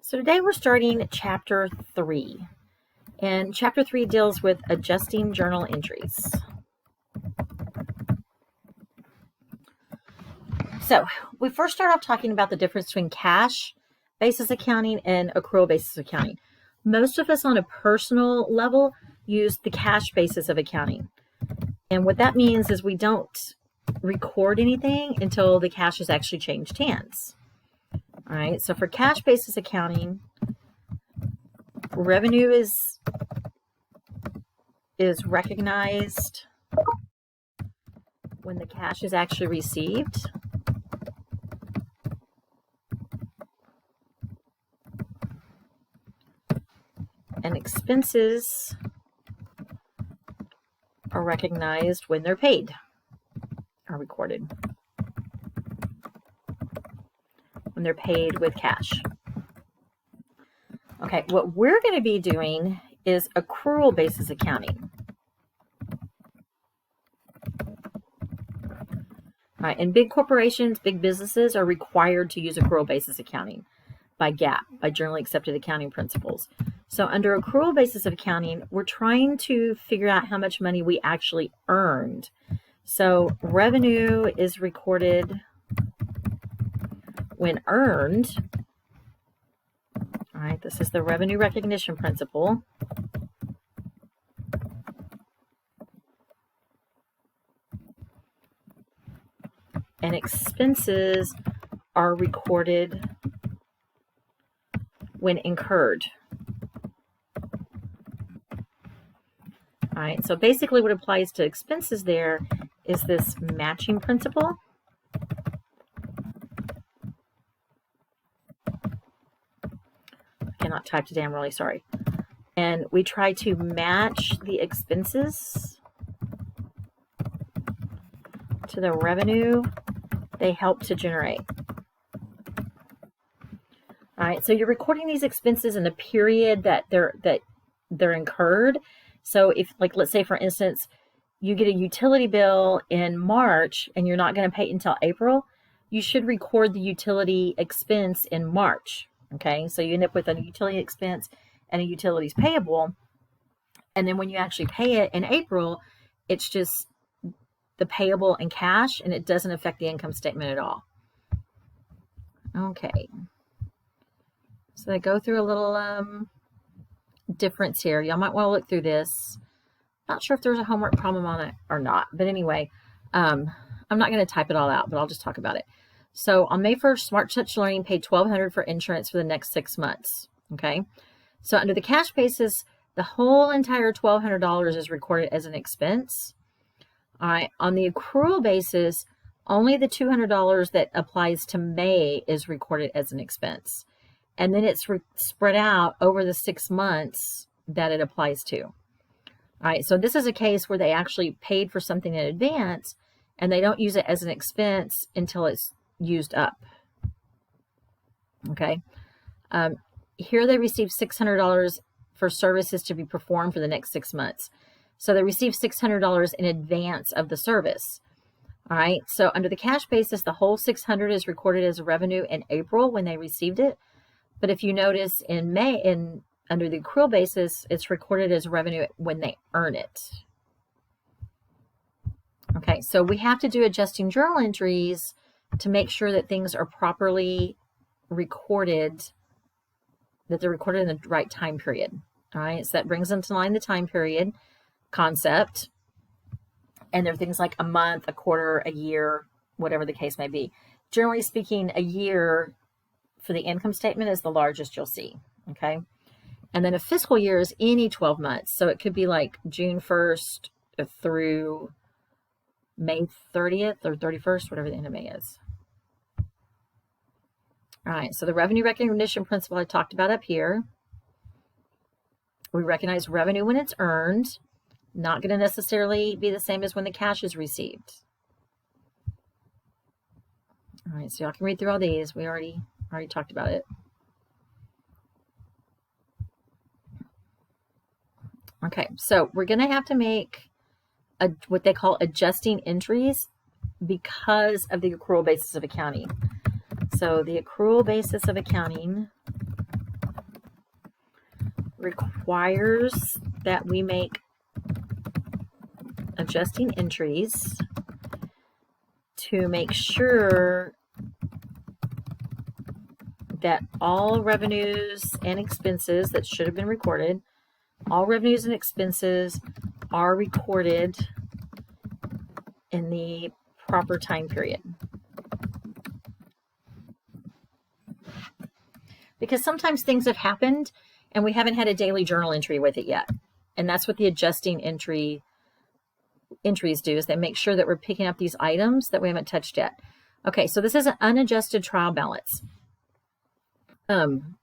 So today we're starting Chapter 3, and Chapter 3 deals with adjusting journal entries. So we first start off talking about the difference between cash basis accounting and accrual basis accounting. Most of us on a personal level use the cash basis of accounting. And what that means is we don't record anything until the cash has actually changed hands. All right, so for cash basis accounting, revenue is recognized when the cash is actually received. And expenses are recognized when they're paid, are recorded. When they're paid with cash. Okay, what we're going to be doing is accrual basis accounting. All right, and big corporations, big businesses are required to use accrual basis accounting by GAAP, by generally accepted accounting principles. So under accrual basis of accounting, we're trying to figure out how much money we actually earned. So revenue is recorded when earned. All right, this is the revenue recognition principle. And expenses are recorded when incurred. All right, so basically what applies to expenses there is this matching principle. I cannot type today, I'm really sorry. And we try to match the expenses to the revenue they help to generate. All right, so you're recording these expenses in the period that they're incurred. So if, like, let's say for instance, you get a utility bill in March and you're not going to pay it until April, you should record the utility expense in March. Okay, so you end up with a utility expense and a utilities payable. And then when you actually pay it in April, it's just the payable in cash and it doesn't affect the income statement at all. Okay. So I go through a little difference here. Y'all might want to look through this. Not sure if there's a homework problem on it or not. But anyway, I'm not going to type it all out, but I'll just talk about it. So on May 1st, Smart Touch Learning paid $1,200 for insurance for the next 6 months. Okay. So under the cash basis, the whole entire $1,200 is recorded as an expense. All right. On the accrual basis, only the $200 that applies to May is recorded as an expense. And then it's spread out over the 6 months that it applies to. All right, so this is a case where they actually paid for something in advance and they don't use it as an expense until it's used up. Okay. Here they received $600 for services to be performed for the next 6 months. So they received $600 in advance of the service. All right, so under the cash basis, the whole $600 is recorded as revenue in April when they received it. But if you notice in May, under the accrual basis, it's recorded as revenue when they earn it. Okay, so we have to do adjusting journal entries to make sure that things are properly recorded, that they're recorded in the right time period. All right, so that brings into line the time period concept. And there are things like a month, a quarter, a year, whatever the case may be. Generally speaking, a year for the income statement is the largest you'll see, okay? And then a fiscal year is any 12 months. So it could be like June 1st through May 30th or 31st, whatever the end of May is. All right, so the revenue recognition principle I talked about up here. We recognize revenue when it's earned, not going to necessarily be the same as when the cash is received. All right, so y'all can read through all these. We already talked about it. Okay, so we're going to have to make what they call adjusting entries because of the accrual basis of accounting. So the accrual basis of accounting requires that we make adjusting entries to make sure that all revenues and expenses that should have been recorded, all revenues and expenses are recorded in the proper time period. Because sometimes things have happened and we haven't had a daily journal entry with it yet. And that's what the adjusting entries do, is they make sure that we're picking up these items that we haven't touched yet. Okay, so this is an unadjusted trial balance. And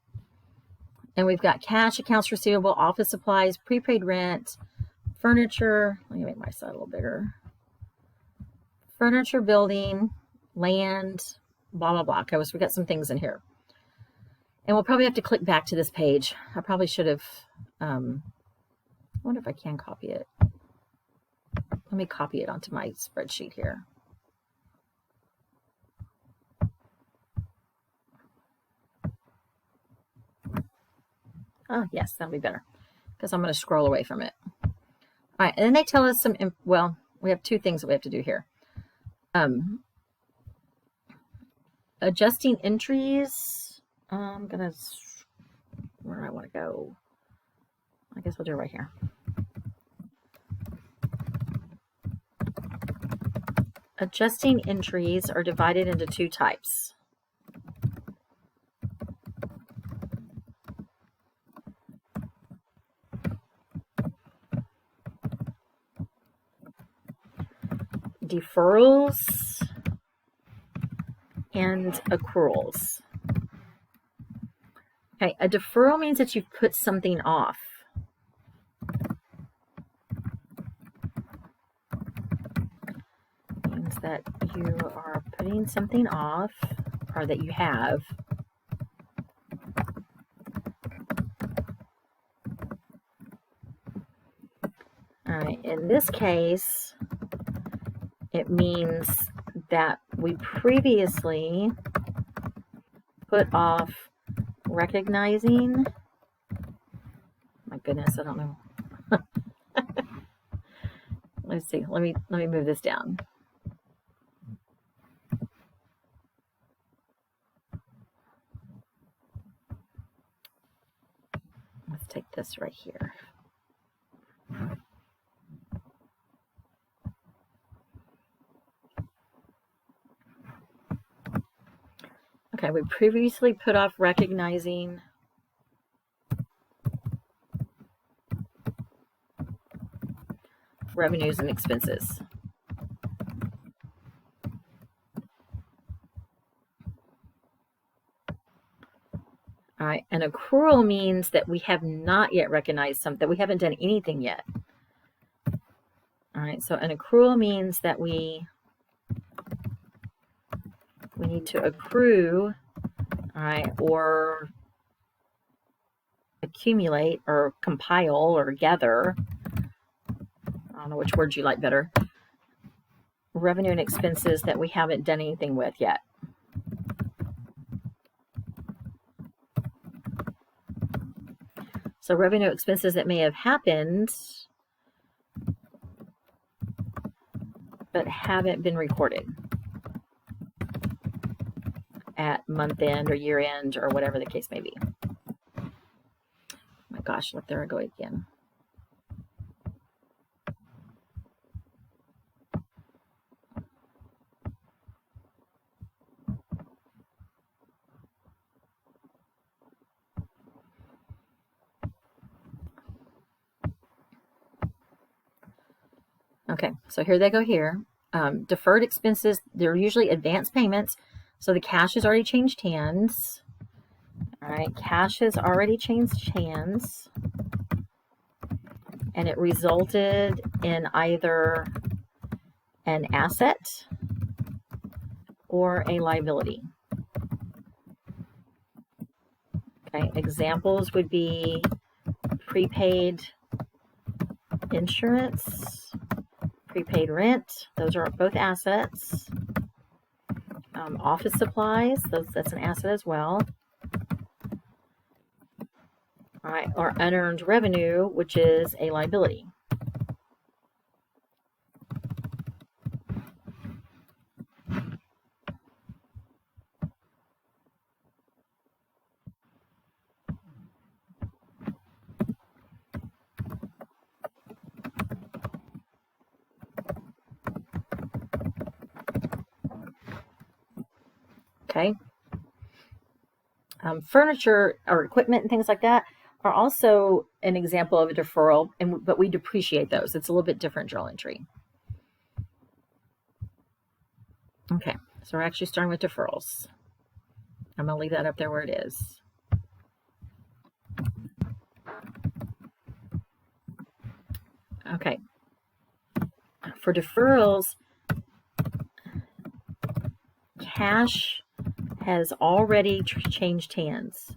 we've got cash, accounts receivable, office supplies, prepaid rent, furniture. Let me make my side a little bigger. Furniture, building, land, blah, blah, blah. Okay, so we've got some things in here. And we'll probably have to click back to this page. I probably should have, I wonder if I can copy it. Let me copy it onto my spreadsheet here. Oh, yes, that'll be better because I'm going to scroll away from it. All right, and then they tell us some, well, we have two things that we have to do here. Adjusting entries. I'm going to, where do I want to go? I guess we'll do it right here. Adjusting entries are divided into two types. Deferrals and accruals. Okay, a deferral means that you've put something off. Means that you are putting something off, or that you have. All right, in this case, it means that we previously put off recognizing, my goodness, I don't know. Let's see, let me move this down. Let's take this right here. Okay, we previously put off recognizing revenues and expenses. All right, an accrual means that we have not yet recognized something, that we haven't done anything yet. All right, so an accrual means that we need to accrue, all right, or accumulate or compile or gather, I don't know which word you like better, revenue and expenses that we haven't done anything with yet. So revenue expenses that may have happened but haven't been recorded at month end or year end or whatever the case may be. Oh my gosh, look, there I go again. Okay, so here they go here. Deferred expenses, they're usually advance payments. So the cash has already changed hands. All right, cash has already changed hands. And it resulted in either an asset or a liability. Okay, examples would be prepaid insurance, prepaid rent. Those are both assets. Office supplies, that's an asset as well. All right, or unearned revenue, which is a liability. Okay. Furniture or equipment and things like that are also an example of a deferral, but we depreciate those. It's a little bit different journal entry. Okay, so we're actually starting with deferrals. I'm going to leave that up there where it is. Okay. For deferrals, cash has already changed hands.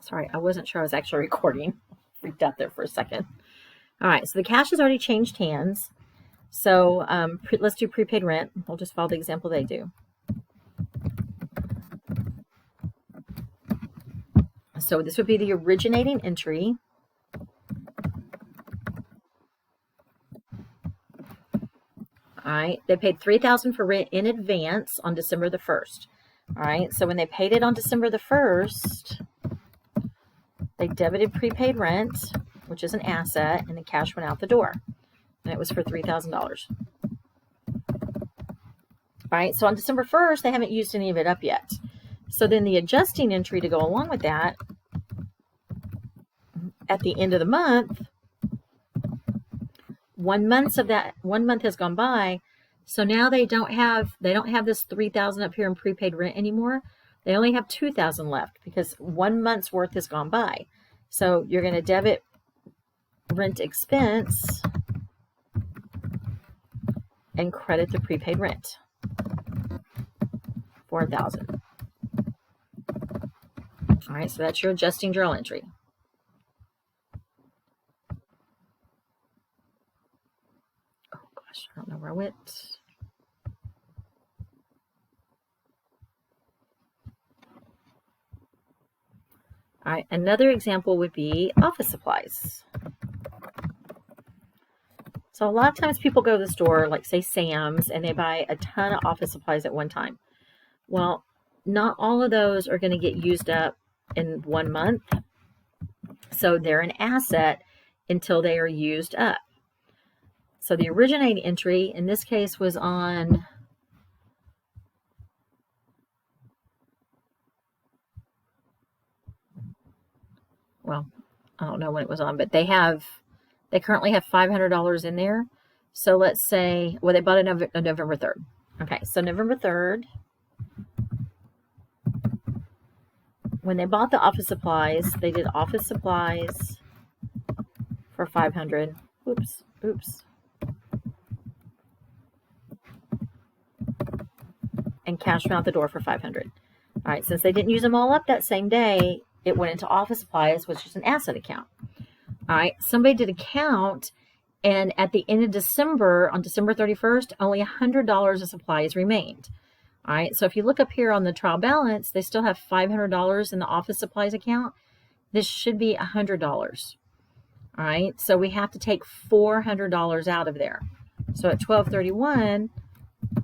Sorry, I wasn't sure I was actually recording. Freaked out there for a second. All right, so the cash has already changed hands. So let's do prepaid rent. We'll just follow the example they do. So this would be the originating entry. All right, they paid $3,000 for rent in advance on December the 1st. All right, so when they paid it on December the 1st, they debited prepaid rent, which is an asset, and the cash went out the door. And it was for $3,000. All right, so on December 1st, they haven't used any of it up yet. So then the adjusting entry to go along with that, at the end of the month, 1 month has gone by. So now they don't have this $3,000 up here in prepaid rent anymore. They only have $2,000 left because 1 month's worth has gone by. So you're going to debit rent expense and credit the prepaid rent, $4,000. All right, so that's your adjusting journal entry. Oh gosh, I don't know where I went. All right, another example would be office supplies. So a lot of times people go to the store, like say Sam's, and they buy a ton of office supplies at one time. Well, not all of those are going to get used up in 1 month. So they're an asset until they are used up. So the originating entry in this case was on well, I don't know when it was on, but they currently have $500 in there. So let's say, well, they bought it on November 3rd. Okay, so November 3rd, when they bought the office supplies, they did office supplies for $500. Oops. And cash went out the door for $500. All right, since they didn't use them all up that same day, it went into office supplies, which is an asset account. All right, somebody did a count, and at the end of December, on December 31st, only $100 of supplies remained. All right, so if you look up here on the trial balance, they still have $500 in the office supplies account. This should be $100. All right, so we have to take $400 out of there. So at 12/31,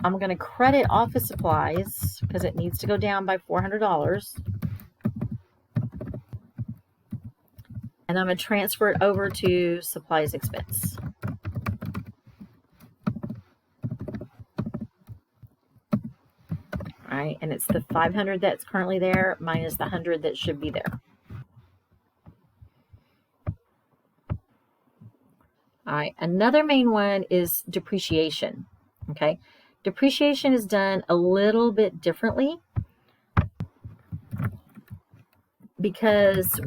I'm going to credit office supplies because it needs to go down by $400. And I'm going to transfer it over to supplies expense. All right, and it's the $500 that's currently there minus the $100 that should be there. All right, another main one is depreciation. Okay, depreciation is done a little bit differently because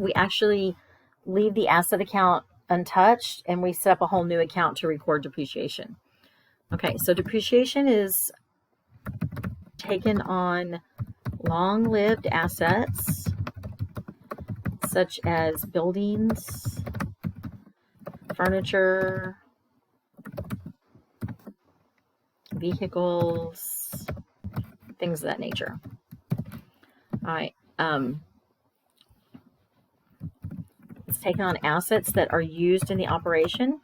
leave the asset account untouched, and we set up a whole new account to record depreciation. Okay, so depreciation is taken on long-lived assets such as buildings, furniture, vehicles, things of that nature. All right. It's taken on assets that are used in the operation.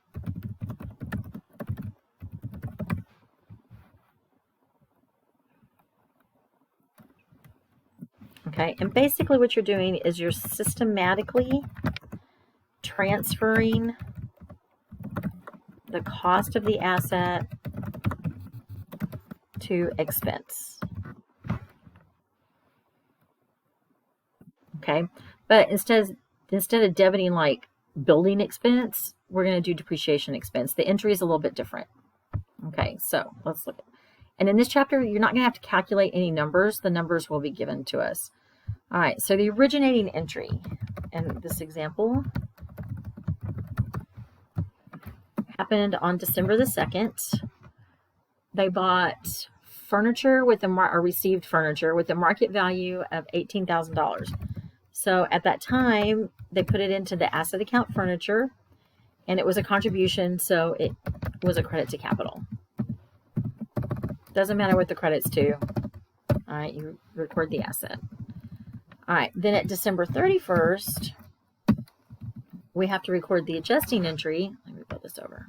Okay, and basically what you're doing is you're systematically transferring the cost of the asset to expense. Okay, but instead of debiting like building expense, we're going to do depreciation expense. The entry is a little bit different. Okay, so let's look at, and in this chapter, you're not going to have to calculate any numbers. The numbers will be given to us. All right, so the originating entry in this example happened on December the 2nd. They bought furniture with or received furniture with a market value of $18,000. So at that time, they put it into the asset account furniture, and it was a contribution, so it was a credit to capital. Doesn't matter what the credit's to. All right, you record the asset. All right, then at December 31st, we have to record the adjusting entry. Let me put this over.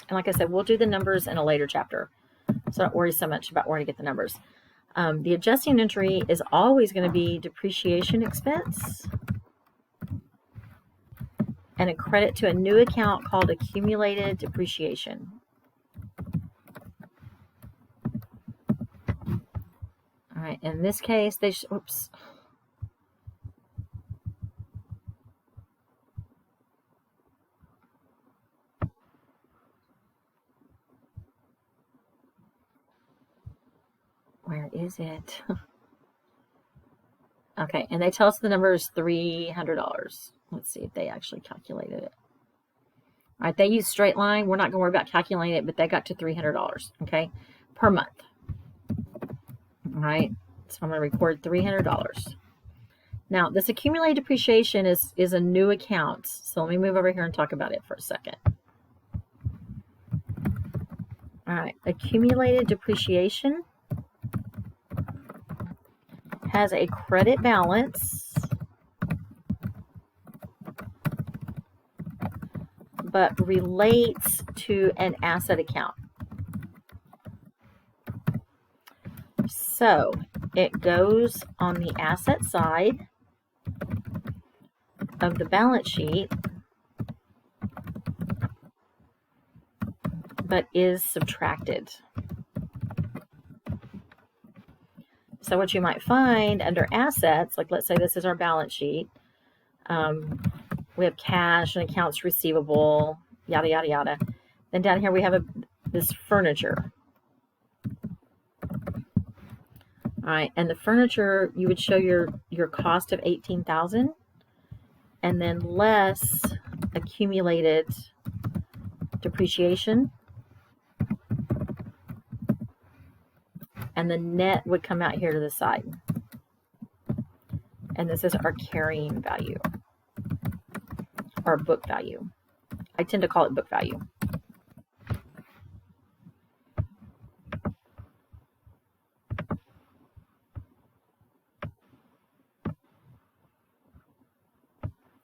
And like I said, we'll do the numbers in a later chapter, so don't worry so much about where to get the numbers. The adjusting entry is always going to be depreciation expense and a credit to a new account called accumulated depreciation. All right, in this case, oops. Where is it? Okay, and they tell us the number is $300. Let's see if they actually calculated it. All right, they use straight line. We're not going to worry about calculating it, but they got to $300, okay, per month. All right, so I'm going to record $300. Now, this accumulated depreciation is a new account. So let me move over here and talk about it for a second. All right, accumulated depreciation has a credit balance, but relates to an asset account. So it goes on the asset side of the balance sheet, but is subtracted. So what you might find under assets, like let's say this is our balance sheet. We have cash and accounts receivable, yada, yada, yada. Then down here we have this furniture. All right, and the furniture, you would show your cost of $18,000 and then less accumulated depreciation. And the net would come out here to the side. And this is our carrying value, or book value. I tend to call it book value.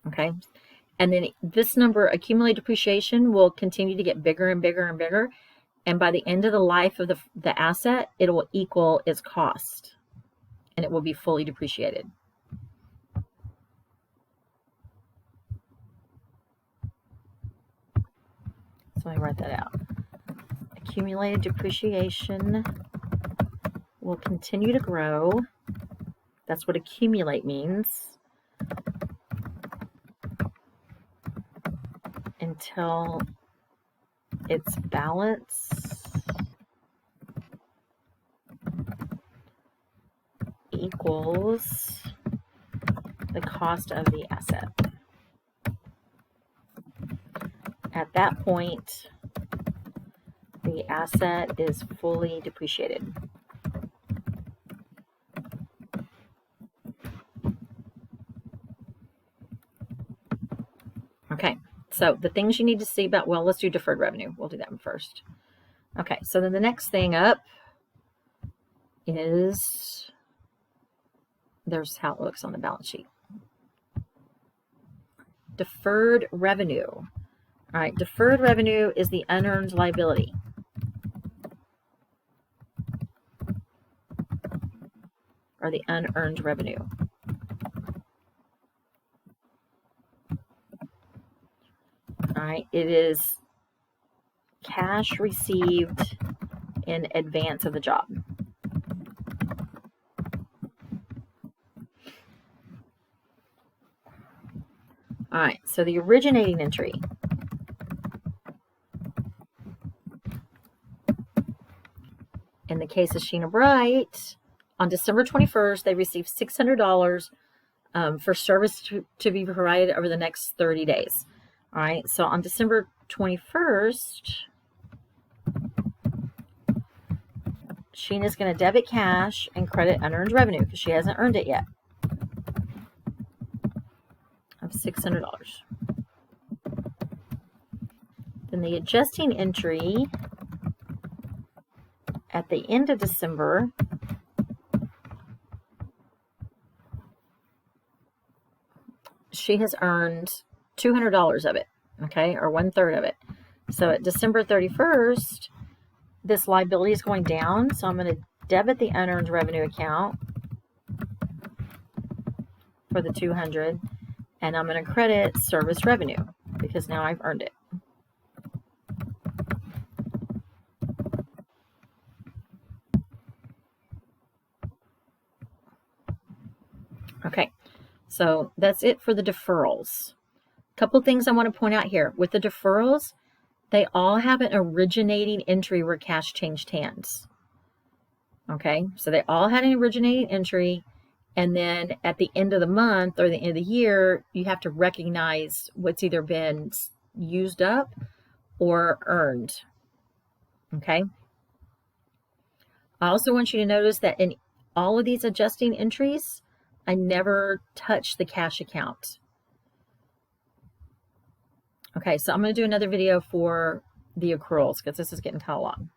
Okay, and then this number, accumulated depreciation, will continue to get bigger and bigger and bigger. And by the end of the life of the asset, it will equal its cost, and it will be fully depreciated. So let me write that out. Accumulated depreciation will continue to grow. That's what accumulate means. Until its balance equals the cost of the asset. At that point, the asset is fully depreciated. Okay, so the things you need to see about, well, let's do deferred revenue. We'll do that one first. Okay, so then the next thing up is, there's how it looks on the balance sheet. Deferred revenue. All right, deferred revenue is the unearned liability. Or the unearned revenue. All right, it is cash received in advance of the job. All right, so the originating entry. In the case of Sheena Bright, on December 21st, they received $600 for service to be provided over the next 30 days. All right, so on December 21st, Sheena's going to debit cash and credit unearned revenue because she hasn't earned it yet of $600. Then the adjusting entry at the end of December she has earned $200 of it, okay, or 1/3 of it. So at December 31st, this liability is going down, so I'm going to debit the unearned revenue account for the $200, and I'm going to credit service revenue because now I've earned it. Okay, so that's it for the deferrals. A couple things I want to point out here. With the deferrals, they all have an originating entry where cash changed hands. Okay, so they all had an originating entry, and then at the end of the month or the end of the year, you have to recognize what's either been used up or earned. Okay. I also want you to notice that in all of these adjusting entries, I never touch the cash account. Okay, so I'm going to do another video for the accruals because this is getting kind of long.